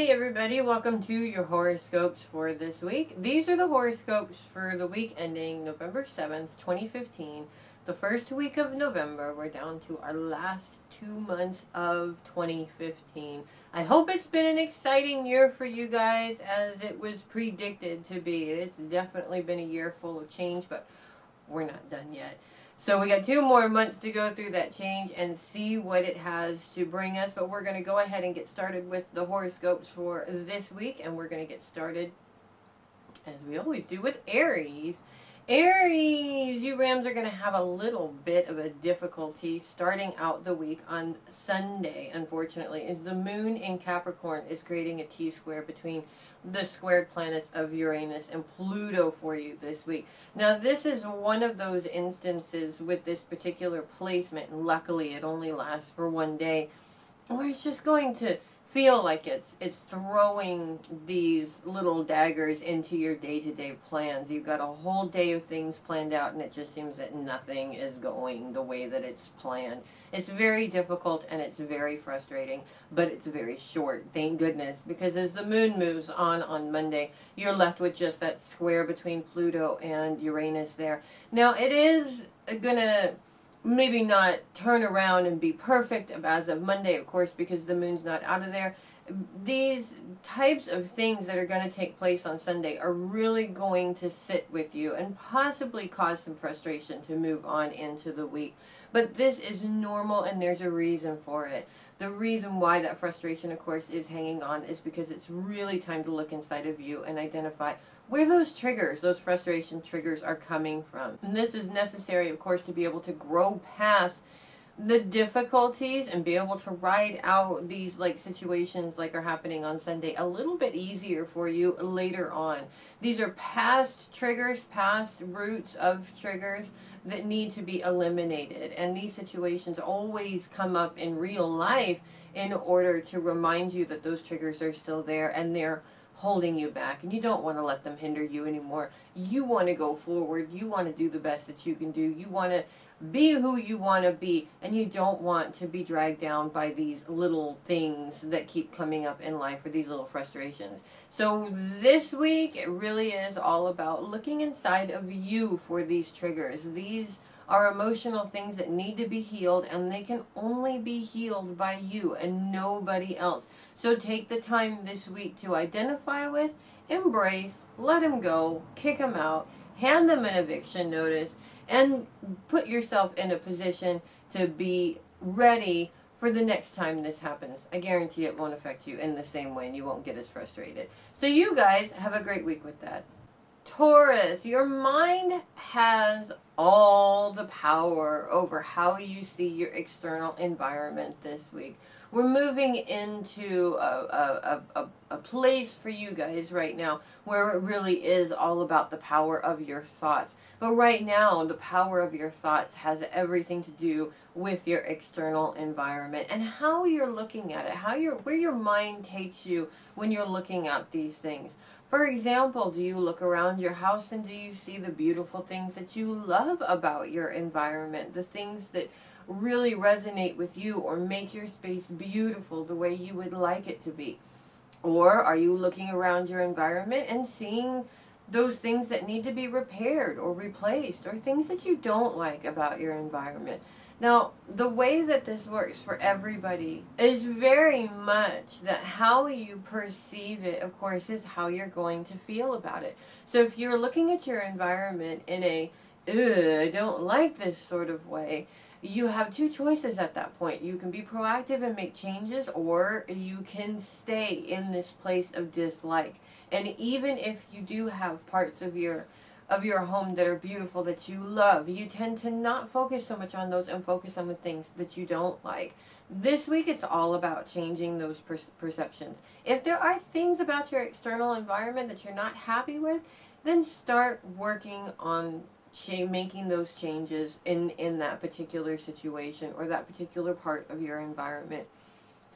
Hey everybody, welcome to your horoscopes for this week. These are the horoscopes for the week ending November 7th, 2015. The first week of November. We're down to our last 2 months of 2015. I hope it's been an exciting year for you guys as it was predicted to be. It's definitely been a year full of change, but we're not done yet. So we got 2 more months to go through that change and see what it has to bring us. But we're going to go ahead and get started with the horoscopes for this week. And we're going to get started, as we always do, with Aries. Aries, you Rams are going to have a little bit of a difficulty starting out the week on Sunday, unfortunately, as the moon in Capricorn is creating a T-square between the squared planets of Uranus and Pluto for you this week. Now, this is one of those instances with this particular placement, and luckily it only lasts for 1 day, where it's just going to feel like it's throwing these little daggers into your day-to-day plans. You've got a whole day of things planned out and it just seems that nothing is going the way that it's planned. It's very difficult and it's very frustrating, but it's very short, thank goodness, because as the moon moves on Monday, you're left with just that square between Pluto and Uranus there. Now, it is gonna maybe not turn around and be perfect as of Monday, of course, because the moon's not out of there. These types of things that are going to take place on Sunday are really going to sit with you and possibly cause some frustration to move on into the week. But this is normal and there's a reason for it. The reason why that frustration, of course, is hanging on is because it's really time to look inside of you and identify where those triggers, those frustration triggers are coming from. And this is necessary, of course, to be able to grow past the difficulties and be able to ride out these situations like are happening on Sunday a little bit easier for you later on. These are past triggers, past roots of triggers that need to be eliminated. And these situations always come up in real life in order to remind you that those triggers are still there and they're holding you back, and you don't want to let them hinder you anymore. You want to go forward. You want to do the best that you can do. You want to be who you want to be, and you don't want to be dragged down by these little things that keep coming up in life or these little frustrations. So this week, it really is all about looking inside of you for these triggers. These are emotional things that need to be healed, and they can only be healed by you and nobody else. So take the time this week to identify with, embrace, let them go, kick them out, hand them an eviction notice, and put yourself in a position to be ready for the next time this happens. I guarantee it won't affect you in the same way and you won't get as frustrated. So you guys have a great week with that. Taurus, your mind has all the power over how you see your external environment this week. We're moving into a place for you guys right now where it really is all about the power of your thoughts. But right now, the power of your thoughts has everything to do with your external environment and how you're looking at it, where your mind takes you when you're looking at these things. For example, do you look around your house and do you see the beautiful things that you love about your environment, the things that really resonate with you or make your space beautiful the way you would like it to be? Or are you looking around your environment and seeing those things that need to be repaired or replaced or things that you don't like about your environment? Now, the way that this works for everybody is very much that how you perceive it, of course, is how you're going to feel about it. So if you're looking at your environment in a, I don't like this sort of way, you have 2 choices at that point. You can be proactive and make changes, or you can stay in this place of dislike. And even if you do have parts of your home that are beautiful, that you love, you tend to not focus so much on those and focus on the things that you don't like. This week, it's all about changing those perceptions. If there are things about your external environment that you're not happy with, then start working on making those changes in that particular situation or that particular part of your environment.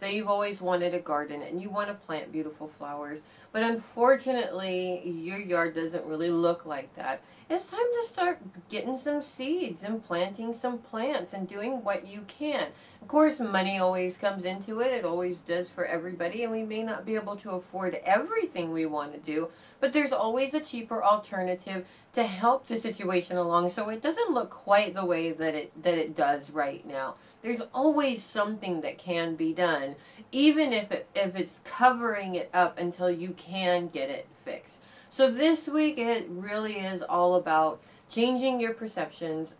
Say you've always wanted a garden and you want to plant beautiful flowers, but unfortunately your yard doesn't really look like that. it's time to start getting some seeds and planting some plants and doing what you can. Of course, money always comes into it. It always does for everybody, and we may not be able to afford everything we want to do, but there's always a cheaper alternative to help the situation along so it doesn't look quite the way that it does right now. There's always something that can be done, even if it's covering it up until you can get it fixed. So this week it really is all about changing your perceptions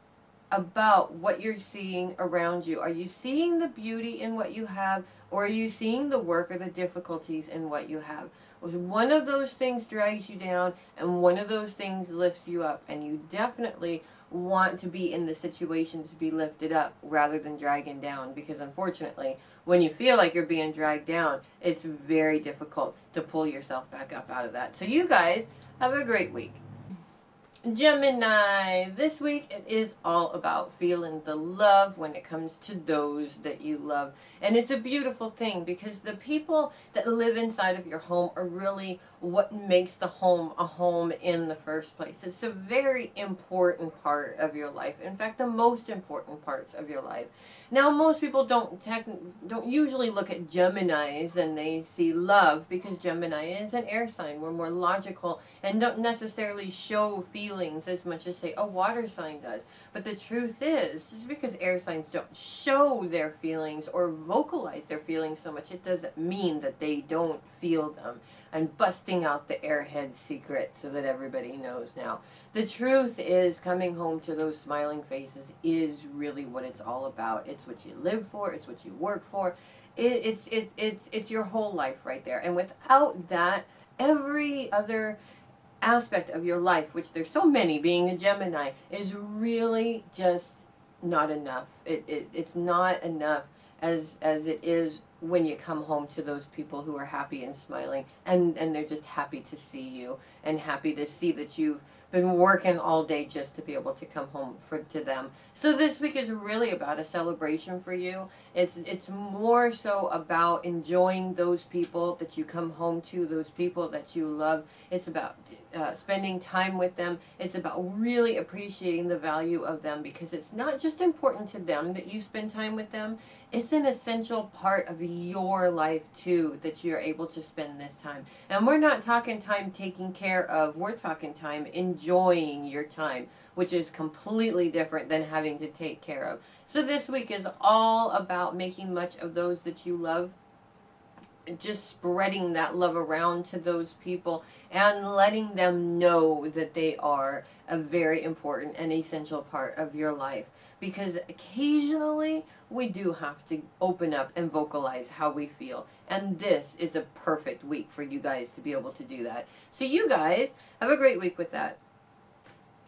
about what you're seeing around you. Are you seeing the beauty in what you have, or are you seeing the work or the difficulties in what you have? One of those things drags you down and one of those things lifts you up, and you definitely want to be in the situation to be lifted up rather than dragging down, because unfortunately when you feel like you're being dragged down, it's very difficult to pull yourself back up out of that. So you guys have a great week. Gemini, this week it is all about feeling the love when it comes to those that you love. And it's a beautiful thing because the people that live inside of your home are really what makes the home a home in the first place. It's a very important part of your life. In fact, the most important parts of your life. Now, most people don't usually look at Geminis and they see love, because Gemini is an air sign. We're more logical and don't necessarily show feelings as much as, say, a water sign does. But the truth is, just because air signs don't show their feelings or vocalize their feelings so much, it doesn't mean that they don't feel them. And busting out the airhead secret so that everybody knows now. The truth is, coming home to those smiling faces is really what it's all about. It's what you live for. It's what you work for. It's your whole life right there. And without that, every other aspect of your life, which there's so many being a Gemini, is really just not enough. It's not enough as it is when you come home to those people who are happy and smiling, and they're just happy to see you and happy to see that you've been working all day just to be able to come home to them. So this week is really about a celebration for you. It's more so about enjoying those people that you come home to, those people that you love. It's about spending time with them. It's about really appreciating the value of them, because it's not just important to them that you spend time with them. It's an essential part of your life too, that you're able to spend this time. And we're not talking time taking care of, we're talking time enjoying your time, which is completely different than having to take care of. So this week is all about making much of those that you love, just spreading that love around to those people and letting them know that they are a very important and essential part of your life. Because occasionally we do have to open up and vocalize how we feel. And this is a perfect week for you guys to be able to do that. So you guys have a great week with that.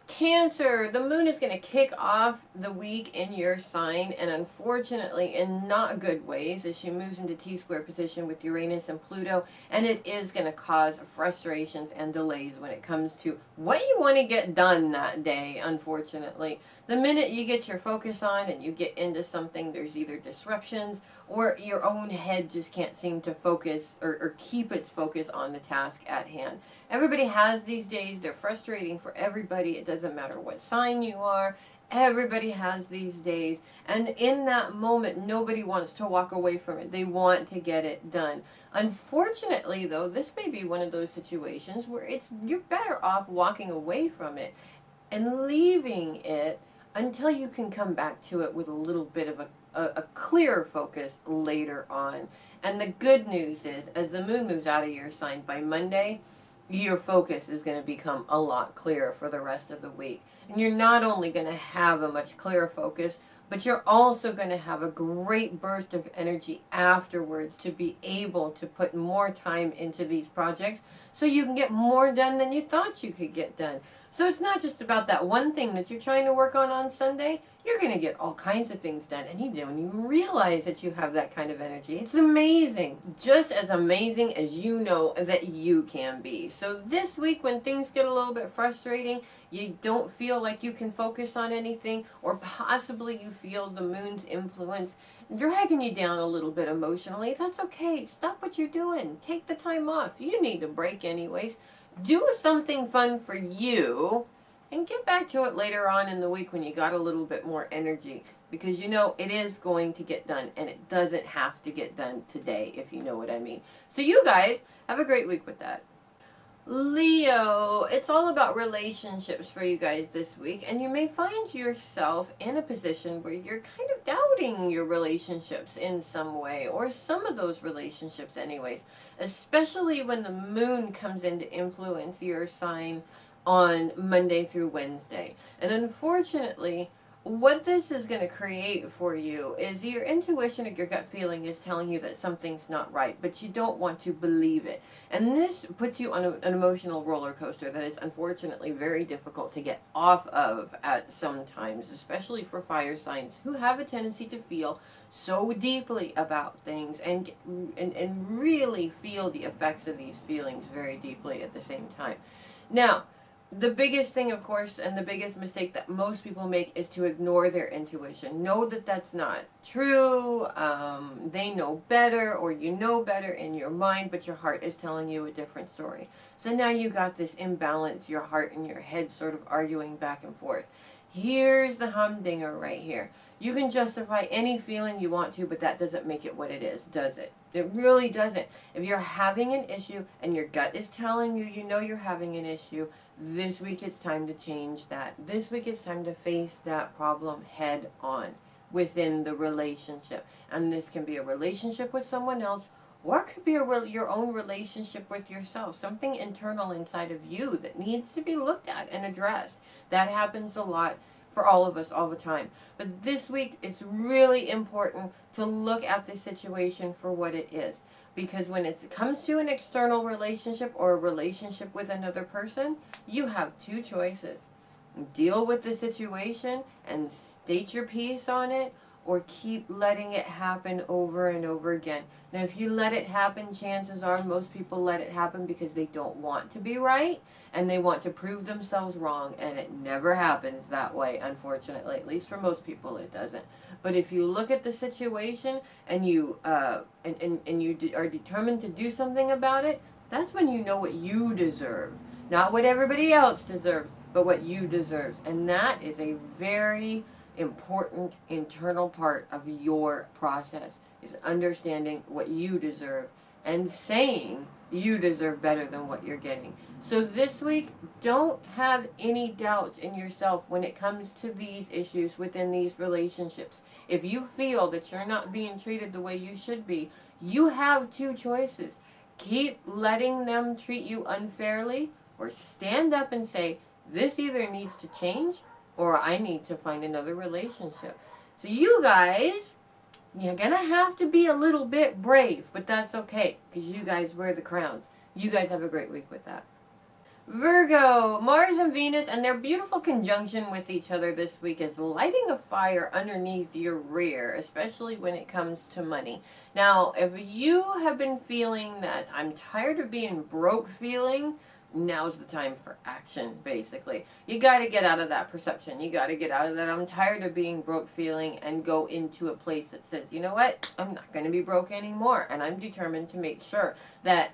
Cancer, the moon is going to kick off the week in your sign, and unfortunately in not good ways, as she moves into T-square position with Uranus and Pluto, and it is going to cause frustrations and delays when it comes to what you want to get done that day, unfortunately. The minute you get your focus on and you get into something, there's either disruptions or your own head just can't seem to focus or keep its focus on the task at hand. Everybody has these days. They're frustrating for everybody. It doesn't matter what sign you are. Everybody has these days. And in that moment, nobody wants to walk away from it. They want to get it done. Unfortunately, though, this may be one of those situations where you're better off walking away from it and leaving it until you can come back to it with a little bit of a clearer focus later on. And the good news is, as the moon moves out of your sign by Monday, your focus is going to become a lot clearer for the rest of the week. And you're not only going to have a much clearer focus, but you're also going to have a great burst of energy afterwards to be able to put more time into these projects so you can get more done than you thought you could get done. So it's not just about that one thing that you're trying to work on Sunday. You're going to get all kinds of things done, and you don't even realize that you have that kind of energy. It's amazing. Just as amazing as you know that you can be. So this week, when things get a little bit frustrating, you don't feel like you can focus on anything, or possibly you feel the moon's influence dragging you down a little bit emotionally, that's okay. Stop what you're doing. Take the time off. You need a break anyways. Do something fun for you And get back to it later on in the week when you got a little bit more energy. Because you know it is going to get done. And it doesn't have to get done today, if you know what I mean. So you guys, have a great week with that. Leo, it's all about relationships for you guys this week, and you may find yourself in a position where you're kind of doubting your relationships in some way, or some of those relationships anyways, especially when the moon comes in to influence your sign on Monday through Wednesday. And unfortunately, what this is going to create for you is your intuition or your gut feeling is telling you that something's not right, but you don't want to believe it. And this puts you on an emotional roller coaster that is unfortunately very difficult to get off of at some times, especially for fire signs who have a tendency to feel so deeply about things and really feel the effects of these feelings very deeply at the same time. Now, the biggest thing, of course, and the biggest mistake that most people make is to ignore their intuition. Know that that's not true. They know better, or you know better in your mind, but your heart is telling you a different story. So now you got this imbalance, your heart and your head sort of arguing back and forth. Here's the humdinger right here. You can justify any feeling you want to, but that doesn't make it what it is, does it? It really doesn't. If you're having an issue and your gut is telling you, you know you're having an issue, this week it's time to change that. This week it's time to face that problem head on within the relationship. And this can be a relationship with someone else, or it could be your own relationship with yourself. Something internal inside of you that needs to be looked at and addressed. That happens a lot for all of us all the time. But this week it's really important to look at the situation for what it is. Because when it comes to an external relationship or a relationship with another person, you have two choices. Deal with the situation and state your piece on it, or keep letting it happen over and over again. Now, if you let it happen, chances are most people let it happen because they don't want to be right and they want to prove themselves wrong, and it never happens that way, unfortunately. At least for most people it doesn't. But if you look at the situation and you are determined to do something about it, that's when you know what you deserve. Not what everybody else deserves, but what you deserve. And that is a very important internal part of your process, is understanding what you deserve and saying you deserve better than what you're getting. So this week, don't have any doubts in yourself when it comes to these issues within these relationships. If you feel that you're not being treated the way you should be, you have two choices. Keep letting them treat you unfairly, or stand up and say, this either needs to change or I need to find another relationship. So you guys, you're going to have to be a little bit brave, but that's okay, because you guys wear the crowns. You guys have a great week with that. Virgo, Mars and Venus and their beautiful conjunction with each other this week is lighting a fire underneath your rear, especially when it comes to money. Now, if you have been feeling that I'm tired of being broke feeling, now's the time for action, basically. You got to get out of that perception. You got to get out of that I'm tired of being broke feeling and go into a place that says, you know what, I'm not going to be broke anymore, and I'm determined to make sure that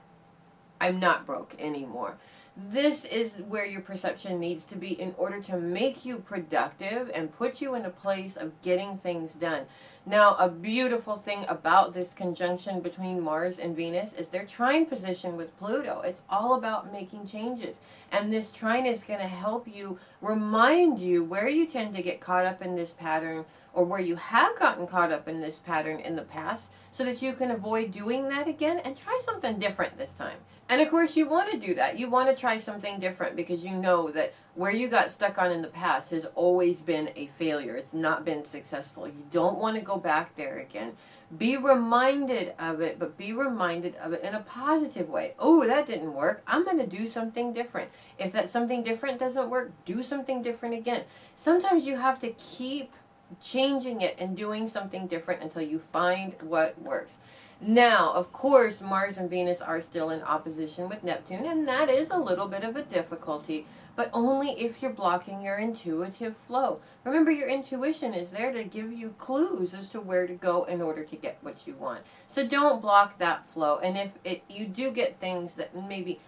I'm not broke anymore. This is where your perception needs to be in order to make you productive and put you in a place of getting things done. Now, a beautiful thing about this conjunction between Mars and Venus is their trine position with Pluto. It's all about making changes. And this trine is going to help you, remind you where you tend to get caught up in this pattern, or where you have gotten caught up in this pattern in the past, so that you can avoid doing that again and try something different this time. And of course you want to do that. You want to try something different because you know that where you got stuck on in the past has always been a failure. It's not been successful. You don't want to go back there again. Be reminded of it, but be reminded of it in a positive way. Oh, that didn't work. I'm going to do something different. If that something different doesn't work, do something different again. Sometimes you have to keep changing it and doing something different until you find what works. Now, of course, Mars and Venus are still in opposition with Neptune, and that is a little bit of a difficulty, but only if you're blocking your intuitive flow. Remember, your intuition is there to give you clues as to where to go in order to get what you want. So don't block that flow. And if you do get things that maybe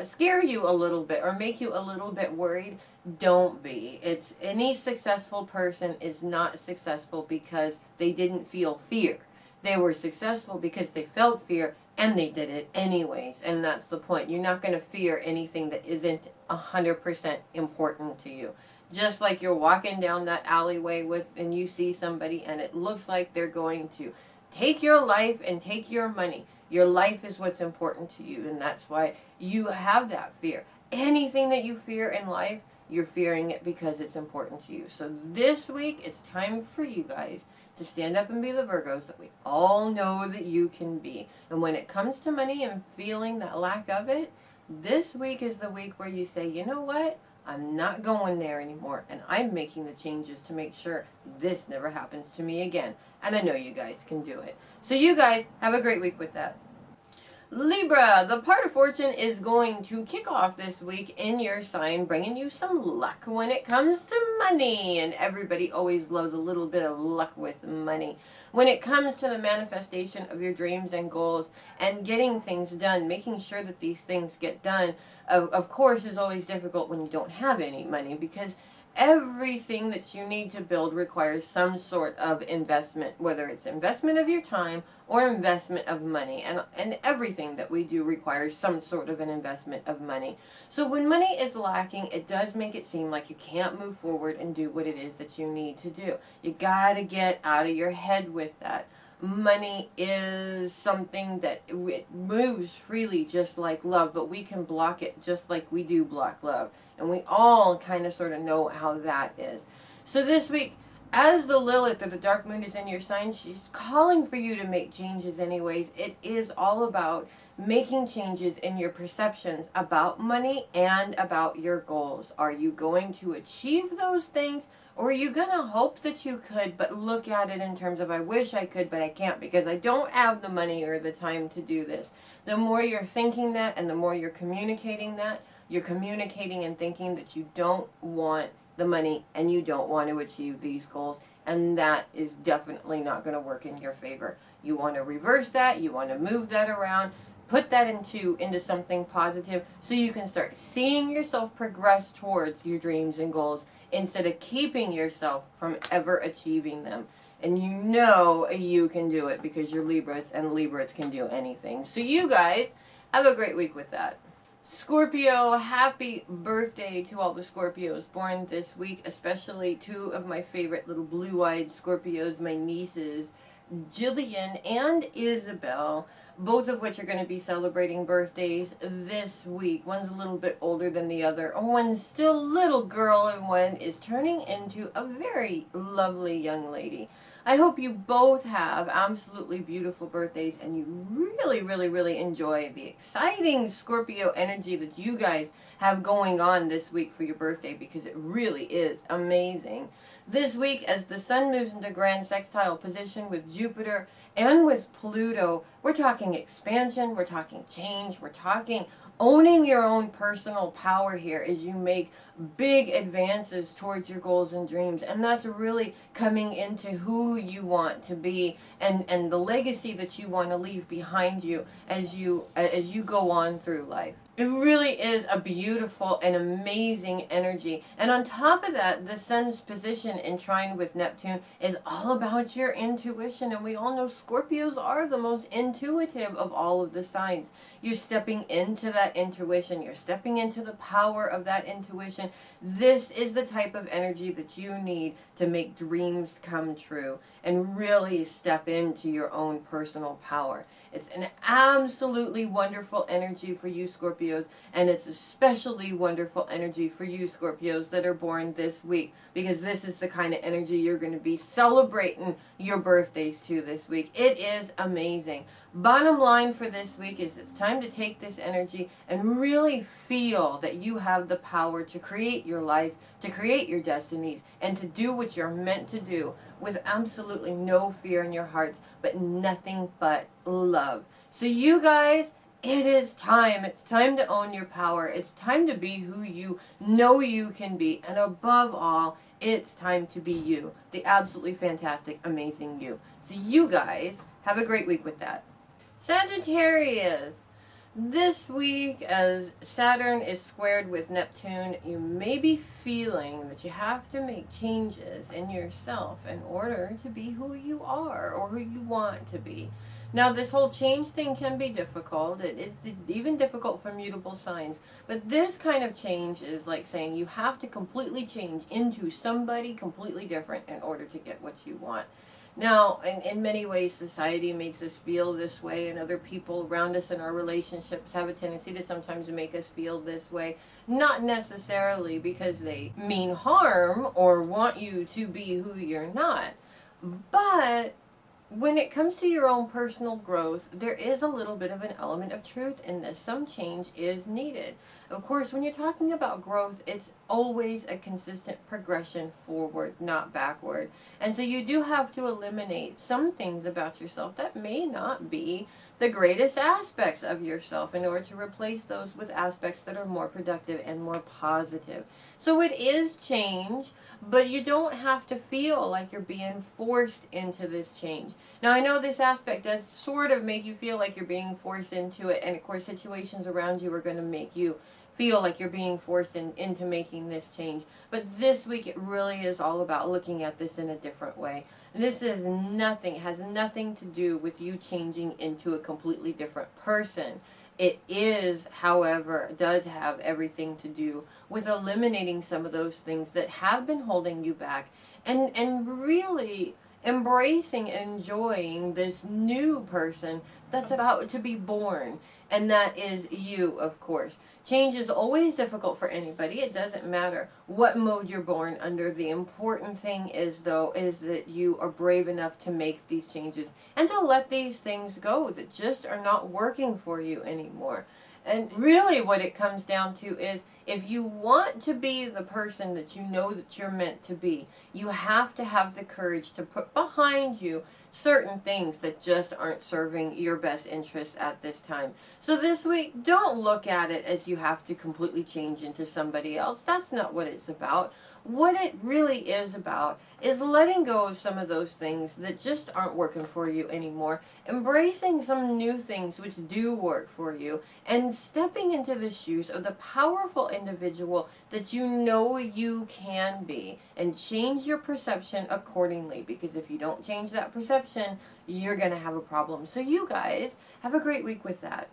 scare you a little bit or make you a little bit worried, don't be. It's any successful person is not successful because they didn't feel fear. They were successful because they felt fear and they did it anyways. And that's the point. You're not going to fear anything that isn't 100% important to you. Just like you're walking down that alleyway and you see somebody and it looks like they're going to take your life and take your money. Your life is what's important to you, and that's why you have that fear. Anything that you fear in life, you're fearing it because it's important to you. So this week, it's time for you guys to stand up and be the Virgos that we all know that you can be. And when it comes to money and feeling that lack of it, this week is the week where you say, you know what? I'm not going there anymore, and I'm making the changes to make sure this never happens to me again. And I know you guys can do it. So you guys have a great week with that. Libra, the part of fortune is going to kick off this week in your sign, bringing you some luck when it comes to money. And everybody always loves a little bit of luck with money. When it comes to the manifestation of your dreams and goals and getting things done, making sure that these things get done, of course, is always difficult when you don't have any money, because everything that you need to build requires some sort of investment, whether it's investment of your time or investment of money. And everything that we do requires some sort of an investment of money. So when money is lacking, it does make it seem like you can't move forward and do what it is that you need to do. You gotta get out of your head with that. Money is something that it moves freely just like love, but we can block it just like we do block love. And we all kind of sort of know how that is. So this week, as the Lilith or the dark moon is in your sign, she's calling for you to make changes anyways. It is all about making changes in your perceptions about money and about your goals. Are you going to achieve those things? Or are you going to hope that you could, but look at it in terms of, I wish I could, but I can't because I don't have the money or the time to do this. The more you're thinking that and the more you're communicating that, you're communicating and thinking that you don't want the money and you don't want to achieve these goals. And that is definitely not going to work in your favor. You want to reverse that. You want to move that around. Put that into something positive so you can start seeing yourself progress towards your dreams and goals instead of keeping yourself from ever achieving them. And you know you can do it because you're Libras, and Libras can do anything. So you guys have a great week with that. Scorpio, happy birthday to all the Scorpios born this week, especially two of my favorite little blue-eyed Scorpios, my nieces, Jillian and Isabel, both of which are going to be celebrating birthdays this week. One's a little bit older than the other. One's still a little girl, and one is turning into a very lovely young lady. I hope you both have absolutely beautiful birthdays and you really, really, really enjoy the exciting Scorpio energy that you guys have going on this week for your birthday, because it really is amazing. This week, as the sun moves into grand sextile position with Jupiter and with Pluto, we're talking expansion, we're talking change, we're talking owning your own personal power here as you make big advances towards your goals and dreams. And that's really coming into who you want to be and the legacy that you want to leave behind you as you go on through life. It really is a beautiful and amazing energy. And on top of that, the sun's position in trine with Neptune is all about your intuition. And we all know Scorpios are the most intuitive of all of the signs. You're stepping into that intuition. You're stepping into the power of that intuition. This is the type of energy that you need to make dreams come true and really step into your own personal power. It's an absolutely wonderful energy for you Scorpios, and it's especially wonderful energy for you Scorpios that are born this week, because this is the kind of energy you're going to be celebrating your birthdays to this week. It is amazing. Bottom line for this week is it's time to take this energy and really feel that you have the power to create your life, to create your destinies, and to do what you're meant to do with absolutely no fear in your hearts, but nothing but love. So you guys, it is time. It's time to own your power. It's time to be who you know you can be. And above all, it's time to be you. The absolutely fantastic, amazing you. So you guys have a great week with that. Sagittarius. This week, as Saturn is squared with Neptune, you may be feeling that you have to make changes in yourself in order to be who you are or who you want to be. Now, this whole change thing can be difficult. It's even difficult for mutable signs. But this kind of change is like saying you have to completely change into somebody completely different in order to get what you want. Now, in many ways, society makes us feel this way, and other people around us in our relationships have a tendency to sometimes make us feel this way. Not necessarily because they mean harm or want you to be who you're not, but when it comes to your own personal growth, there is a little bit of an element of truth in this. Some change is needed. Of course, when you're talking about growth, it's always a consistent progression forward, not backward. And so you do have to eliminate some things about yourself that may not be the greatest aspects of yourself in order to replace those with aspects that are more productive and more positive. So it is change, but you don't have to feel like you're being forced into this change. Now, I know this aspect does sort of make you feel like you're being forced into it, and of course situations around you are going to make you feel like you're being forced into making this change. But this week it really is all about looking at this in a different way. This is nothing, has nothing to do with you changing into a completely different person. It is, however, does have everything to do with eliminating some of those things that have been holding you back and really embracing and enjoying this new person that's about to be born. And that is you, of course. Change is always difficult for anybody. It doesn't matter what mode you're born under. The important thing is, though, is that you are brave enough to make these changes and to let these things go that just are not working for you anymore. And really what it comes down to is, if you want to be the person that you know that you're meant to be, you have to have the courage to put behind you certain things that just aren't serving your best interests at this time. So this week, don't look at it as you have to completely change into somebody else. That's not what it's about. What it really is about is letting go of some of those things that just aren't working for you anymore, embracing some new things which do work for you, and stepping into the shoes of the powerful individual that you know you can be, and change your perception accordingly, because if you don't change that perception, you're going to have a problem. So you guys have a great week with that.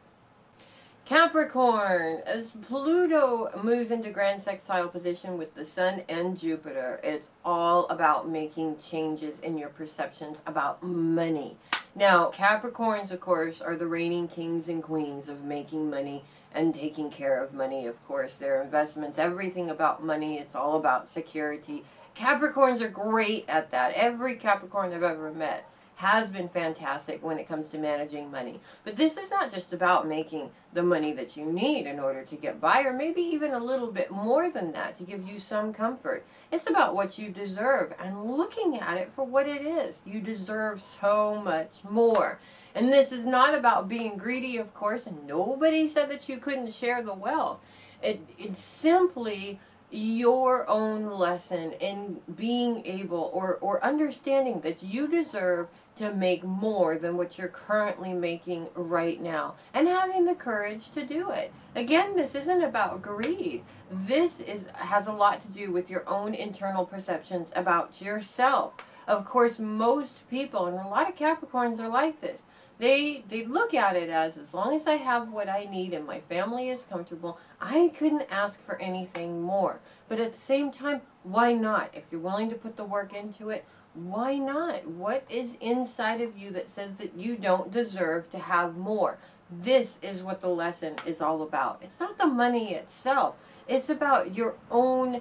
Capricorn, as Pluto moves into grand sextile position with the Sun and Jupiter, it's all about making changes in your perceptions about money. Now, Capricorns, of course, are the reigning kings and queens of making money and taking care of money, of course. Their investments, everything about money, it's all about security. Capricorns are great at that. Every Capricorn I've ever met has been fantastic when it comes to managing money. But this is not just about making the money that you need in order to get by, or maybe even a little bit more than that to give you some comfort. It's about what you deserve and looking at it for what it is. You deserve so much more. And this is not about being greedy, of course, and nobody said that you couldn't share the wealth. It's simply your own lesson in being able or understanding that you deserve to make more than what you're currently making right now, and having the courage to do it. Again, this isn't about greed. This has a lot to do with your own internal perceptions about yourself. Of course, most people, and a lot of Capricorns are like this, they look at it as long as I have what I need and my family is comfortable, I couldn't ask for anything more. But at the same time, why not? If you're willing to put the work into it, why not? What is inside of you that says that you don't deserve to have more? This is what the lesson is all about. It's not the money itself. It's about your own,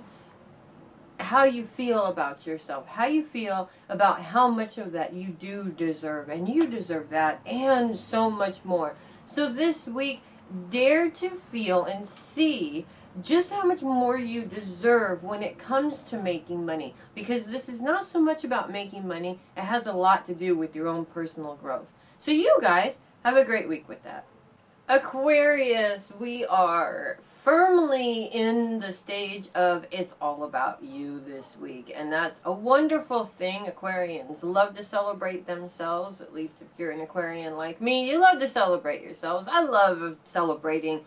how you feel about yourself, how you feel about how much of that you do deserve, and you deserve that and so much more. So this week, dare to feel and see just how much more you deserve when it comes to making money, because this is not so much about making money, it has a lot to do with your own personal growth. So you guys have a great week with that. Aquarius, we are firmly in the stage of it's all about you this week. And that's a wonderful thing. Aquarians love to celebrate themselves. At least if you're an Aquarian like me, you love to celebrate yourselves. I love celebrating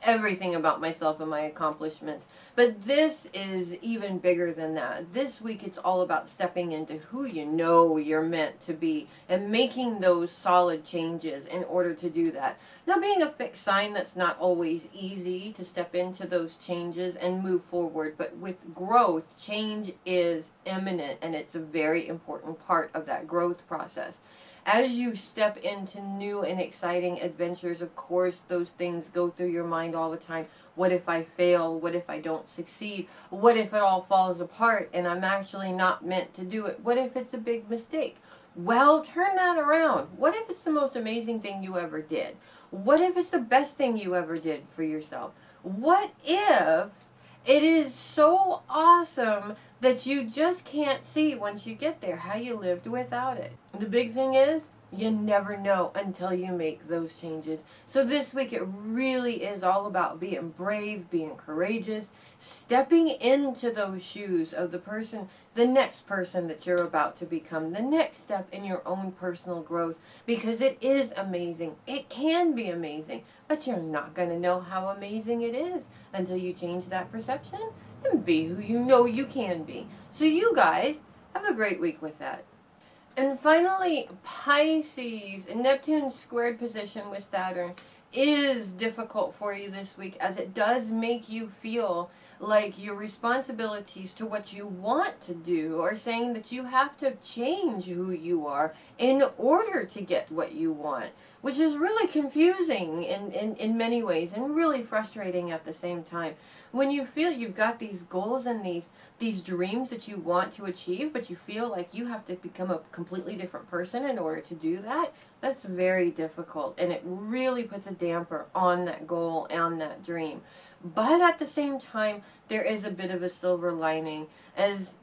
everything about myself and my accomplishments. But this is even bigger than that. This week it's all about stepping into who you know you're meant to be and making those solid changes in order to do that. Now, being a fixed sign, that's not always easy to step into those changes and move forward, but with growth, change is imminent, and it's a very important part of that growth process. As you step into new and exciting adventures, of course, those things go through your mind all the time. What if I fail? What if I don't succeed? What if it all falls apart and I'm actually not meant to do it? What if it's a big mistake? Well, turn that around. What if it's the most amazing thing you ever did? What if it's the best thing you ever did for yourself? What if it is so awesome that you just can't see once you get there how you lived without it? The big thing is, you never know until you make those changes. So this week it really is all about being brave, being courageous, stepping into those shoes of the next person that you're about to become, the next step in your own personal growth, because it is amazing. It can be amazing, but you're not going to know how amazing it is until you change that perception and be who you know you can be. So you guys, have a great week with that. And finally, Pisces, Neptune's squared position with Saturn is difficult for you this week, as it does make you feel like your responsibilities to what you want to do are saying that you have to change who you are in order to get what you want, which is really confusing in many ways and really frustrating at the same time. When you feel you've got these goals and these dreams that you want to achieve, but you feel like you have to become a completely different person in order to do that, that's very difficult, and it really puts a damper on that goal and that dream. But at the same time, there is a bit of a silver lining, as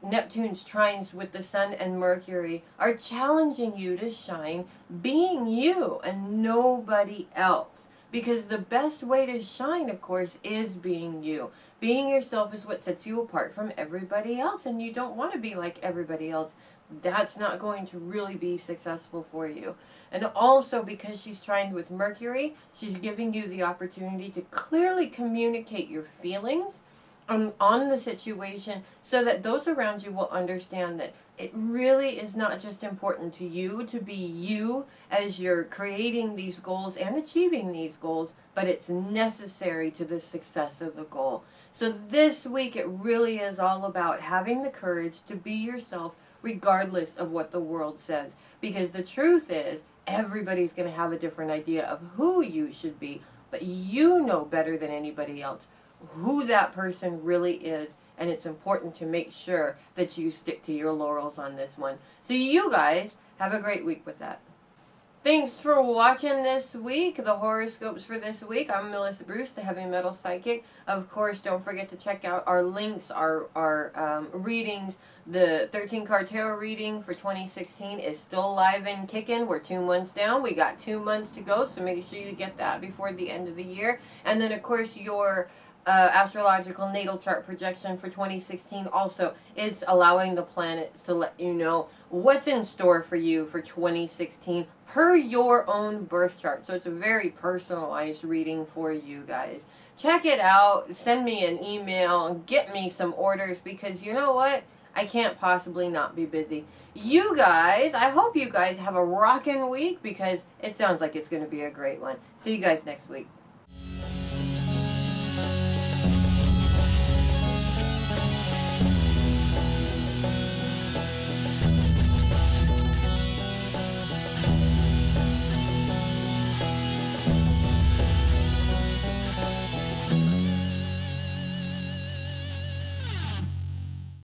Neptune's trines with the Sun and Mercury are challenging you to shine being you and nobody else. Because the best way to shine, of course, is being you. Being yourself is what sets you apart from everybody else, and you don't want to be like everybody else. That's not going to really be successful for you. And also, because she's trying with Mercury, she's giving you the opportunity to clearly communicate your feelings on the situation, so that those around you will understand that it really is not just important to you to be you as you're creating these goals and achieving these goals, but it's necessary to the success of the goal. So this week it really is all about having the courage to be yourself regardless of what the world says. Because the truth is, everybody's going to have a different idea of who you should be, but you know better than anybody else who that person really is, and it's important to make sure that you stick to your laurels on this one. So you guys have a great week with that. Thanks for watching this week, the horoscopes for this week. I'm Melissa Bruce, the Heavy Metal Psychic. Of course, don't forget to check out our links, our readings. The 13-card tarot reading for 2016 is still live and kicking. We're 2 months down. We got 2 months to go, so make sure you get that before the end of the year. And then, of course, your astrological natal chart projection for 2016 also is allowing the planets to let you know what's in store for you for 2016 per your own birth chart. So it's a very personalized reading for you guys. Check it out. Send me an email. Get me some orders, because you know what? I can't possibly not be busy. You guys, I hope you guys have a rockin' week, because it sounds like it's going to be a great one. See you guys next week.